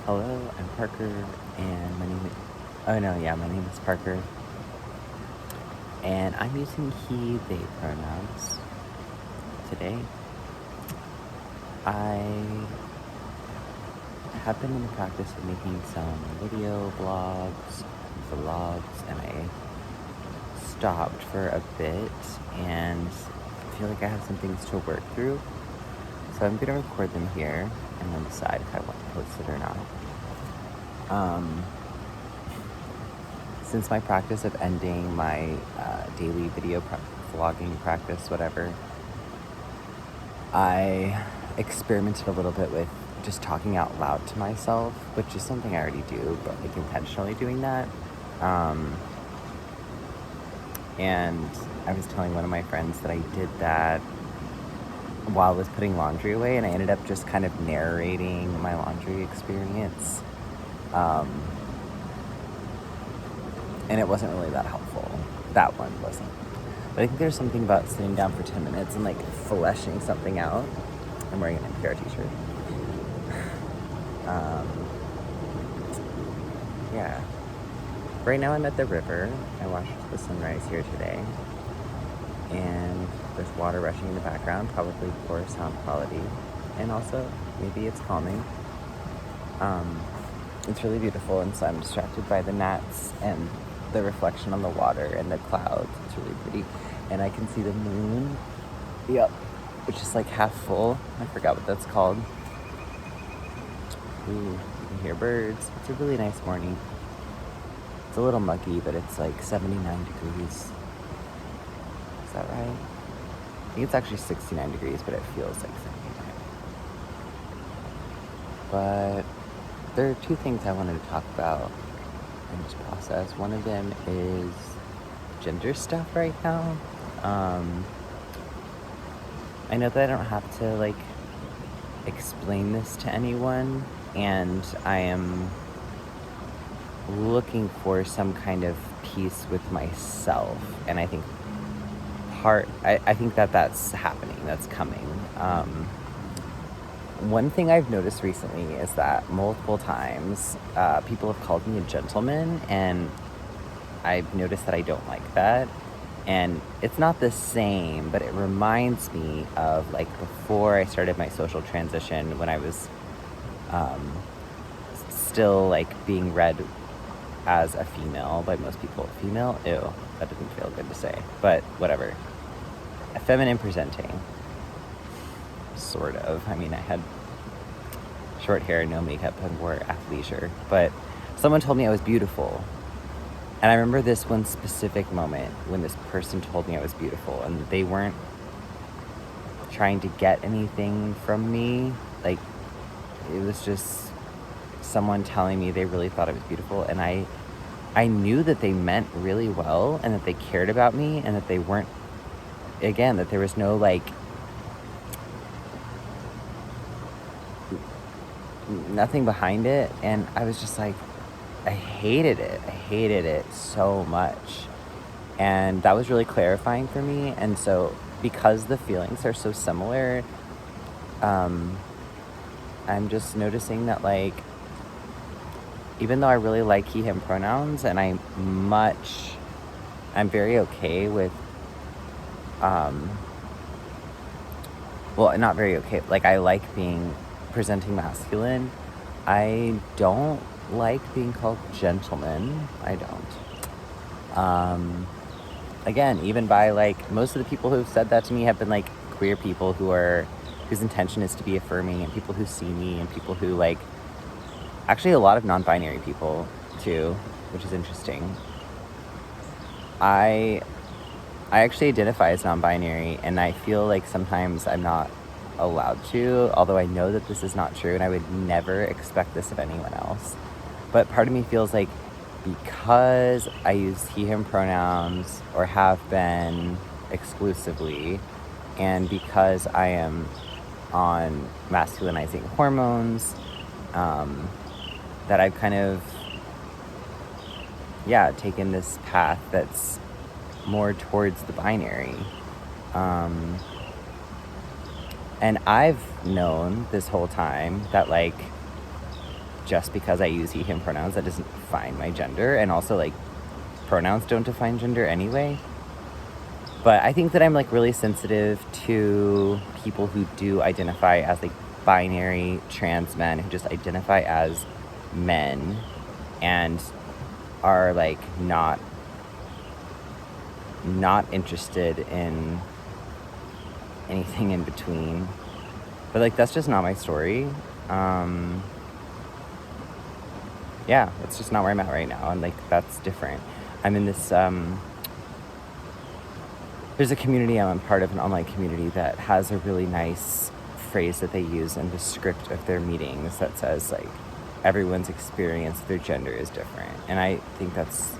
Hello, I'm Parker, and my name is Parker, and I'm using he, they pronouns today. I have been in the practice of making some video blogs, vlogs, and I stopped for a bit, and I feel like I have some things to work through, so I'm gonna record them here, and then decide if I want to post it or not. Since my practice of ending my daily video vlogging practice, whatever, I experimented a little bit with just talking out loud to myself, which is something I already do, but like intentionally doing that. And I was telling one of my friends that I did that while I was putting laundry away, and I ended up just kind of narrating my laundry experience. And it wasn't really that helpful. That one wasn't. But I think there's something about sitting down for 10 minutes and like fleshing something out. I'm wearing an NPR t-shirt. Yeah. Right now I'm at the river. I watched the sunrise here today. And there's water rushing in the background, probably poor sound quality. And also, maybe it's calming. It's really beautiful, and so I'm distracted by the gnats and the reflection on the water and the clouds. It's really pretty. And I can see the moon. Yep. Which is like half full. I forgot what that's called. Ooh, you can hear birds. It's a really nice morning. It's a little muggy, but it's like 79 degrees. Is that right? I think it's actually 69 degrees, but it feels like 79. But there are two things I wanted to talk about in this process. One of them is gender stuff right now. I know that I don't have to like explain this to anyone, and I am looking for some kind of peace with myself, and I think I think that's happening, that's coming. One thing I've noticed recently is that multiple times people have called me a gentleman, and I've noticed that I don't like that. And it's not the same, but it reminds me of like before I started my social transition, when I was still like being read as a female by most people. Female? Ew, that doesn't feel good to say, but whatever. Feminine presenting, sort of. I mean, I had short hair, no makeup, and wore athleisure, but someone told me I was beautiful. And I remember this one specific moment when this person told me I was beautiful, and they weren't trying to get anything from me. Like, it was just someone telling me they really thought I was beautiful, and I knew that they meant really well, and that they cared about me, and that they weren't, again, that there was no like nothing behind it. And I was just like, I hated it so much, and that was really clarifying for me. And so because the feelings are so similar, I'm just noticing that like, even though I really like he him pronouns, and I'm very okay with well, not very okay, like I like presenting masculine. I don't like being called gentleman. I don't. Again, even by like, most of the people who've said that to me have been like queer people whose intention is to be affirming, and people who see me, and people who like, actually a lot of non-binary people too, which is interesting. I actually identify as non-binary, and I feel like sometimes I'm not allowed to, although I know that this is not true, and I would never expect this of anyone else. But part of me feels like, because I use he him pronouns, or have been exclusively, and because I am on masculinizing hormones, that I've kind of taken this path that's more towards the binary. And I've known this whole time that like just because I use he, him pronouns, that doesn't define my gender. And also, like, pronouns don't define gender anyway. But I think that I'm, like, really sensitive to people who do identify as, like, binary trans men, who just identify as men and are, like, not interested in anything in between. But, like, that's just not my story. Yeah, that's just not where I'm at right now. And, like, that's different. I'm in this, there's a community, I'm a part of an online community that has a really nice phrase that they use in the script of their meetings that says, like, everyone's experience of their gender is different. And I think that's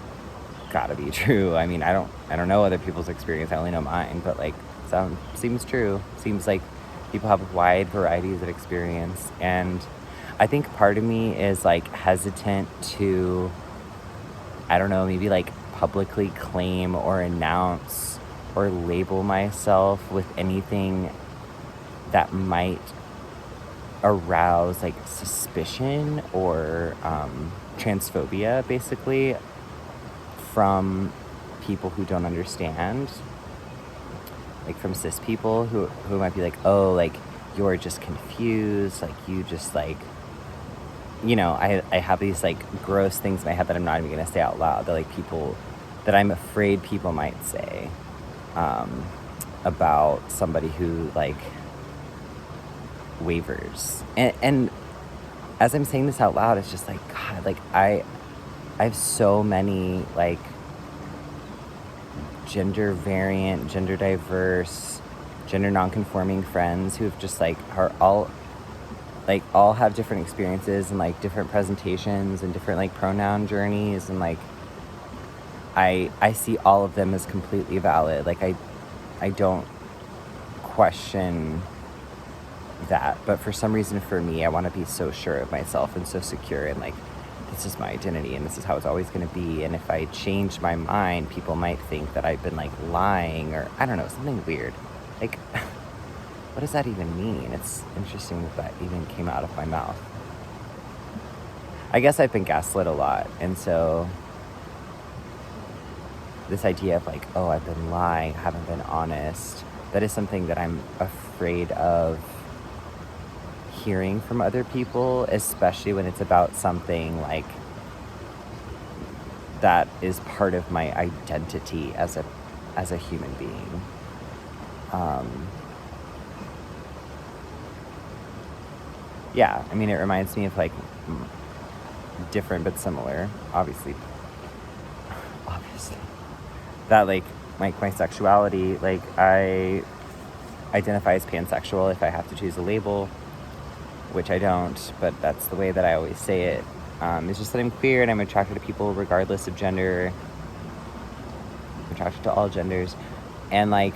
gotta be true. I mean, I don't know other people's experience, I only know mine, but, like, seems true. Seems like people have wide varieties of experience. And I think part of me is, like, hesitant to, I don't know, maybe, like, publicly claim or announce or label myself with anything that might arouse, like, suspicion or transphobia, basically, from people who don't understand. Like, from cis people who might be like, oh, like, you're just confused, like, you just, like, you know, I have these, like, gross things in my head that I'm not even gonna say out loud, that, like, people, that I'm afraid people might say about somebody who, like, wavers. And as I'm saying this out loud, it's just like, God, like, I have so many, like, gender variant, gender diverse, gender non-conforming friends who have just, like, are all have different experiences and, like, different presentations and different, like, pronoun journeys, and, like, I see all of them as completely valid. Like, I don't question that, but for some reason, for me, I want to be so sure of myself and so secure, and, like, this is my identity and this is how it's always going to be. And if I change my mind, people might think that I've been, like, lying, or I don't know, something weird. Like, what does that even mean? It's interesting that even came out of my mouth. I guess I've been gaslit a lot, and so this idea of, like, oh, I've been lying, I haven't been honest, that is something that I'm afraid of hearing from other people, especially when it's about something, like, that is part of my identity as a human being. Yeah, I mean, it reminds me of, like, different but similar, obviously, that, like my sexuality, like, I identify as pansexual if I have to choose a label, which I don't, but that's the way that I always say it. It's just that I'm queer and I'm attracted to people regardless of gender. I'm attracted to all genders. And, like,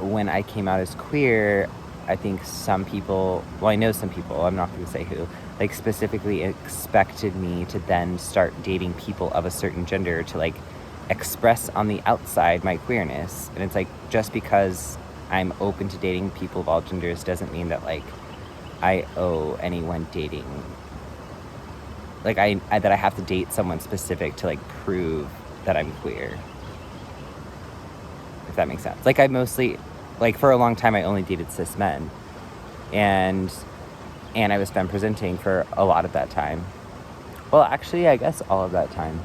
when I came out as queer, I think some people, well, I know some people, I'm not going to say who, like, specifically expected me to then start dating people of a certain gender to, like, express on the outside my queerness. And it's like, just because I'm open to dating people of all genders doesn't mean that, like, I owe anyone dating, like, that I have to date someone specific to, like, prove that I'm queer, if that makes sense. Like, I mostly, like, for a long time I only dated cis men, and I was femme presenting for a lot of that time. Well, actually, I guess all of that time.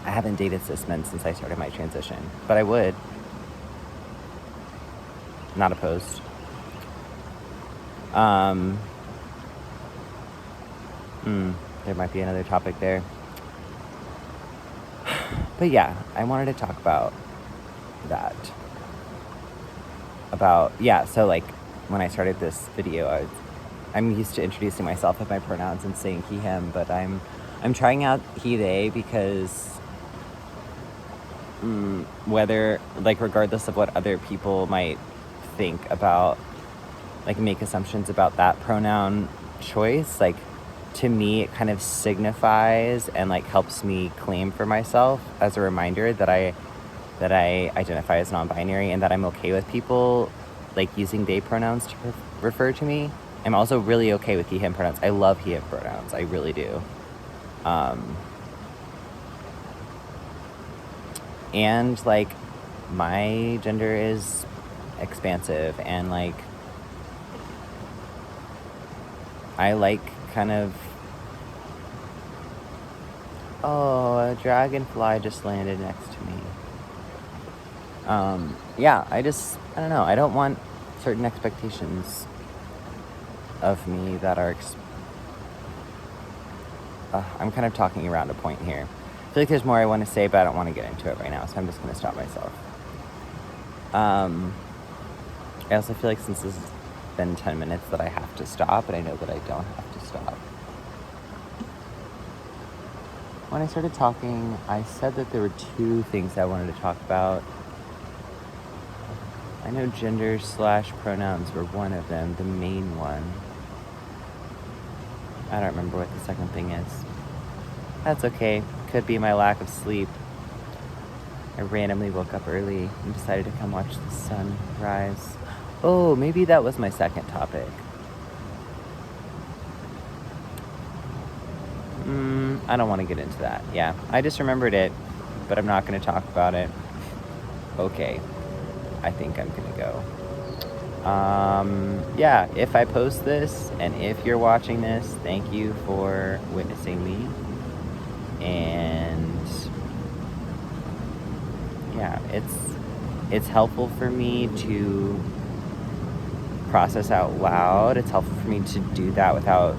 I haven't dated cis men since I started my transition, but I would. Not opposed. There might be another topic there. But yeah, I wanted to talk about that. So, like, when I started this video, I'm used to introducing myself with my pronouns and saying he, him, but I'm trying out he, they, because whether, like, regardless of what other people might think about, like, make assumptions about that pronoun choice, like, to me it kind of signifies and, like, helps me claim for myself as a reminder that I identify as non-binary and that I'm okay with people, like, using they pronouns to refer to me. I'm also really okay with he, him pronouns. I love he, him pronouns. I really do. And like my gender is expansive, and like I like kind of, oh, a dragonfly just landed next to me. Yeah, I don't know. I don't want certain expectations of me that are I'm kind of talking around a point here. I feel like there's more I want to say, but I don't want to get into it right now, so I'm just going to stop myself. I also feel like since this has been 10 minutes that I have to stop, and I know that I don't have to stop. When I started talking, I said that there were 2 things I wanted to talk about. I know gender / pronouns were one of them, the main one. I don't remember what the second thing is. That's okay. Could be my lack of sleep. I randomly woke up early and decided to come watch the sun rise. Oh, maybe that was my second topic. I don't want to get into that. Yeah, I just remembered it, but I'm not going to talk about it. Okay, I think I'm going to go. Yeah, if I post this and if you're watching this, thank you for witnessing me. And yeah, it's helpful for me to process out loud. It's helpful for me to do that without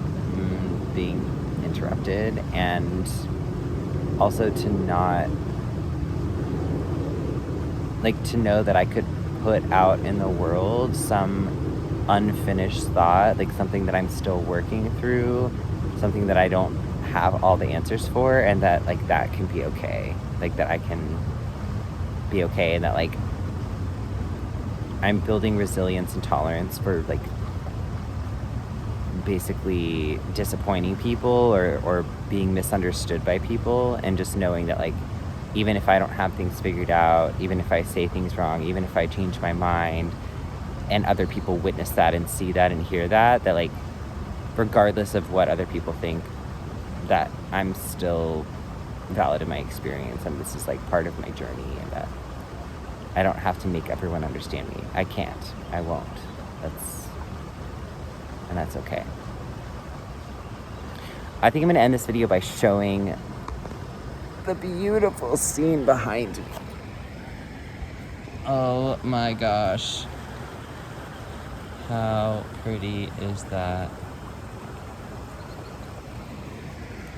being interrupted, and also to not, like, to know that I could put out in the world some unfinished thought, like something that I'm still working through, something that I don't have all the answers for, and that, like, that can be okay. Like, that I can be okay, and that, like, I'm building resilience and tolerance for, like, basically disappointing people or being misunderstood by people, and just knowing that, like, even if I don't have things figured out, even if I say things wrong, even if I change my mind, and other people witness that and see that and hear that, that, like, regardless of what other people think, that I'm still valid in my experience, and this is, like, part of my journey, and that I don't have to make everyone understand me. I can't. I won't. That's okay. I think I'm going to end this video by showing the beautiful scene behind me. Oh my gosh. How pretty is that?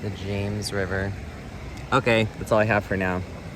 The James River. Okay, that's all I have for now.